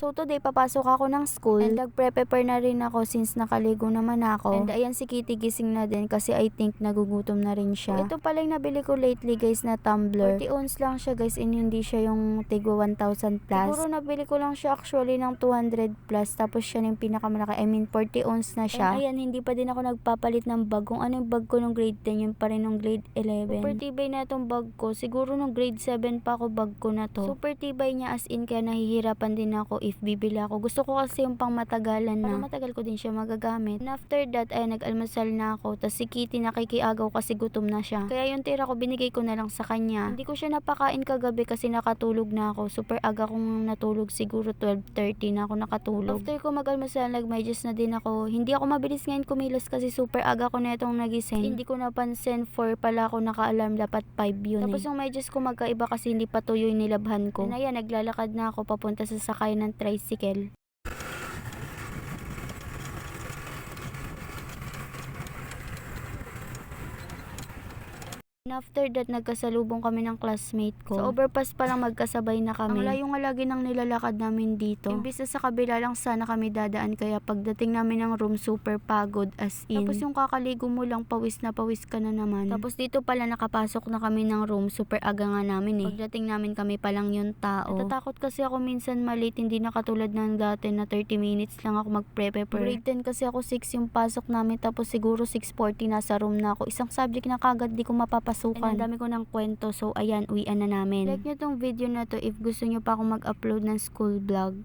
So today papasok ako ng school and nag-prepare na rin ako since nakaligo naman ako. And ayan si Kitty gising na din kasi I think nagugutom na rin siya. So, ito pala yung nabili ko lately guys na tumbler. 40 ounce lang siya guys and hindi siya yung tigwa 1,000 plus. Siguro nabili ko lang siya actually ng 200 plus tapos siya yung pinakamalaki. I mean 40 ounce na siya. And ayan hindi pa din ako nagpapalit ng bag. Kung ano yung bag ko nung grade 10 yun pa rin nung grade 11. Super tibay na itong bag ko. Siguro nung grade 7 pa ako bag ko na to. Super tibay niya as in kaya nahihirapan din ako if bibili ako. Gusto ko kasi yung pang matagalan na. Para matagal ko din siya magagamit. And after that ay nag-almusal na ako. Tapos si Kitty nakikiagaw kasi gutom na siya. Kaya yung tira ko binigay ko na lang sa kanya. Hindi ko siya napakain kagabi kasi nakatulog na ako. Super aga kong natulog. Siguro 12:30 na ako nakatulog. After ko mag-almusal nag-medyas na din ako. Hindi ako mabilis ngayon kumilos kasi super aga ko na itong nagising. Hindi ko napansin 4 pala ako naka-alarm. Dapat 5 yun. Tapos yung medyas ko magkaiba kasi hindi pa tuyo yung nilabhan ko. And ayan naglalakad na ako papunta sa sakay ng tricycle. And after that, nagkasalubong kami ng classmate ko. Sa overpass pa lang magkasabay na kami. Ang layo nga lagi ng nilalakad namin dito. Imbis na sa kabila lang sana kami dadaan kaya pagdating namin ng room super pagod as in. Tapos yung kakaligo mo lang pawis na pawis ka na naman. Tapos dito pala nakapasok na kami ng room super aga nga namin eh. Pagdating namin kami pa lang yung tao. Natatakot kasi ako minsan malate hindi na katulad ng dati na 30 minutes lang ako mag-prepare. Grade 10 kasi ako 6 yung pasok namin tapos siguro 6:40 nasa room na ako. Isang subject na kagad di ko mapapasukan. And ang dami ko ng kwento so ayan uwian na namin. Like nyo tong video na to if gusto nyo pa akong mag-upload ng school vlog.